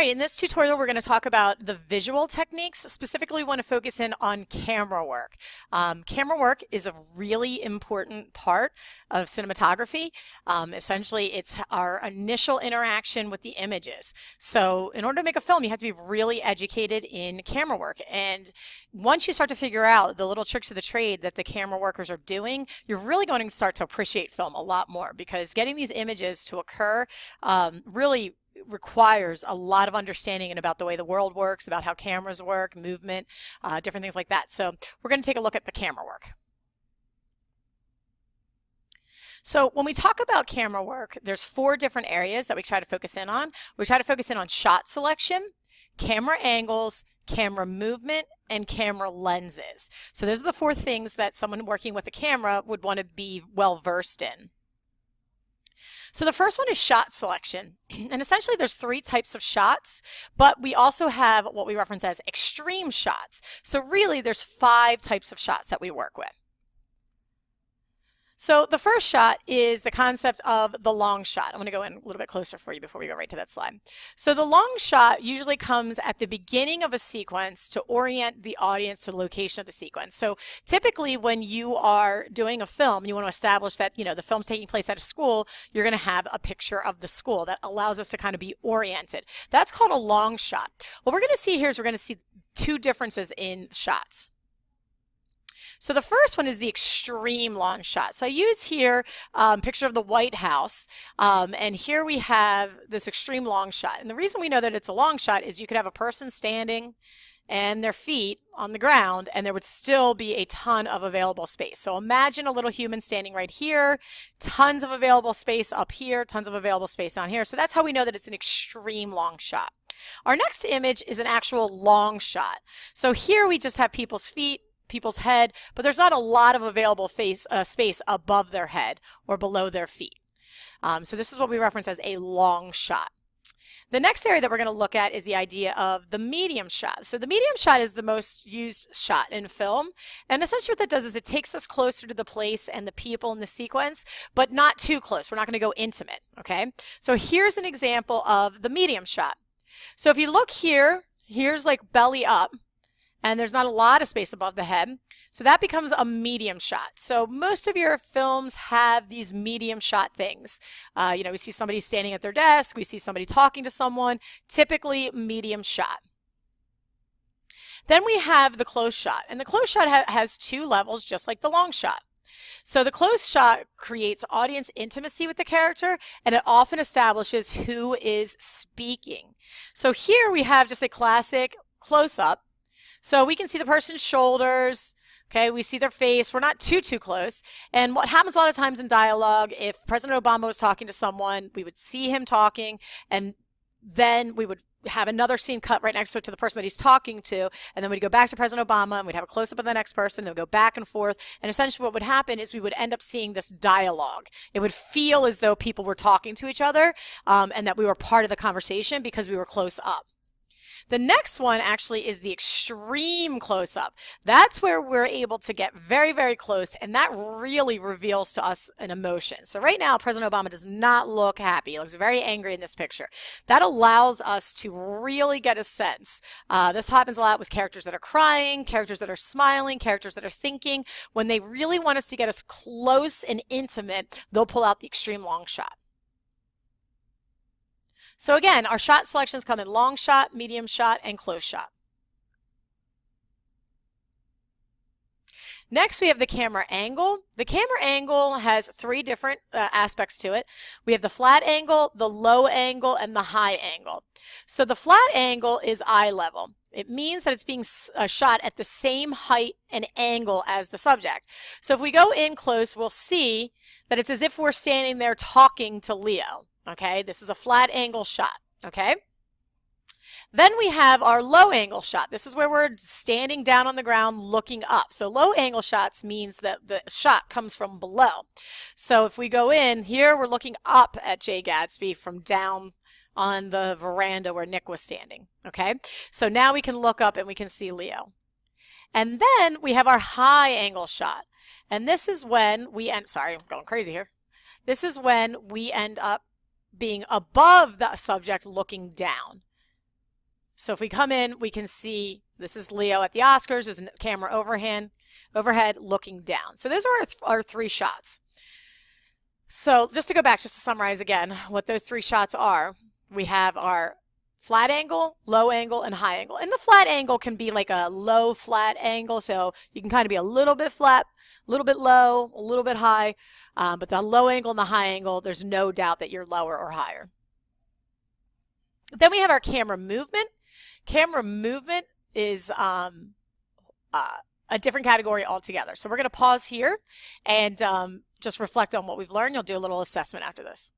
All right, in this tutorial, we're going to talk about the visual techniques. Specifically, we want to focus in on camera work. Camera work is a really important part of cinematography. Essentially, it's our initial interaction with the images. So in order to make a film, you have to be really educated in camera work. And once you start to figure out the little tricks of the trade that the camera workers are doing, you're really going to start to appreciate film a lot more, because getting these images to occur really requires a lot of understanding about the way the world works, about how cameras work, movement, different things like that. So we're going to take a look at the camera work. So when we talk about camera work, there's 4 different areas that we try to focus in on. We try to focus in on shot selection, camera angles, camera movement, and camera lenses. So those are the 4 things that someone working with a camera would want to be well versed in. So the first one is shot selection. And essentially there's 3 types of shots, but we also have what we reference as extreme shots. So really there's 5 types of shots that we work with. So the first shot is the concept of the long shot. I'm going to go in a little bit closer for you before we go right to that slide. So the long shot usually comes at the beginning of a sequence to orient the audience to the location of the sequence. So typically when you are doing a film, you want to establish that, the film's taking place at a school, you're going to have a picture of the school that allows us to kind of be oriented. That's called a long shot. What we're going to see here is we're going to see 2 differences in shots. So the first one is the extreme long shot. So I use here a picture of the White House, and here we have this extreme long shot. And the reason we know that it's a long shot is you could have a person standing and their feet on the ground, and there would still be a ton of available space. So imagine a little human standing right here, tons of available space up here, tons of available space down here. So that's how we know that it's an extreme long shot. Our next image is an actual long shot. So here we just have people's feet, people's head, but there's not a lot of available space above their head or below their feet. So this is what we reference as a long shot. The next area that we're going to look at is the idea of the medium shot. So the medium shot is the most used shot in film, and essentially what that does is it takes us closer to the place and the people in the sequence, but not too close. We're not going to go intimate, okay? So here's an example of the medium shot. So if you look here, here's like belly up, and there's not a lot of space above the head. So that becomes a medium shot. So most of your films have these medium shot things. We see somebody standing at their desk, we see somebody talking to someone, typically medium shot. Then we have the close shot, and the close shot has 2 levels, just like the long shot. So the close shot creates audience intimacy with the character, and it often establishes who is speaking. So here we have just a classic close-up. So we can see the person's shoulders, okay, we see their face, we're not too close. And what happens a lot of times in dialogue, if President Obama was talking to someone, we would see him talking, and then we would have another scene cut right next to it to the person that he's talking to, and then we'd go back to President Obama, and we'd have a close-up of the next person, then we'd go back and forth, and essentially what would happen is we would end up seeing this dialogue. It would feel as though people were talking to each other, and that we were part of the conversation because we were close up. The next one actually is the extreme close-up. That's where we're able to get very, very close, and that really reveals to us an emotion. So right now, President Obama does not look happy. He looks very angry in this picture. That allows us to really get a sense. This happens a lot with characters that are crying, characters that are smiling, characters that are thinking. When they really want us to get us close and intimate, they'll pull out the extreme long shot. So again, our shot selections come in long shot, medium shot, and close shot. Next, we have the camera angle. The camera angle has 3 different aspects to it. We have the flat angle, the low angle, and the high angle. So the flat angle is eye level. It means that it's being shot at the same height and angle as the subject. So if we go in close, we'll see that it's as if we're standing there talking to Leo. Okay, this is a flat angle shot, okay? Then we have our low angle shot. This is where we're standing down on the ground looking up. So low angle shots means that the shot comes from below. So if we go in, here we're looking up at Jay Gatsby from down on the veranda where Nick was standing, okay? So now we can look up and we can see Leo. And then we have our high angle shot. And this is when we end, sorry, I'm going crazy here. This is when we end up being above the subject looking down. So if we come in, we can see this is Leo at the Oscars. There's a camera overhead looking down. So those are our 3 shots. So just to go back, just to summarize again, what those 3 shots are, we have our flat angle, low angle, and high angle. And the flat angle can be like a low flat angle, so you can kind of be a little bit flat, a little bit low, a little bit high, but the low angle and the high angle, there's no doubt that you're lower or higher. Then we have our camera movement. Camera movement is a different category altogether. So we're going to pause here and just reflect on what we've learned. You'll do a little assessment after this.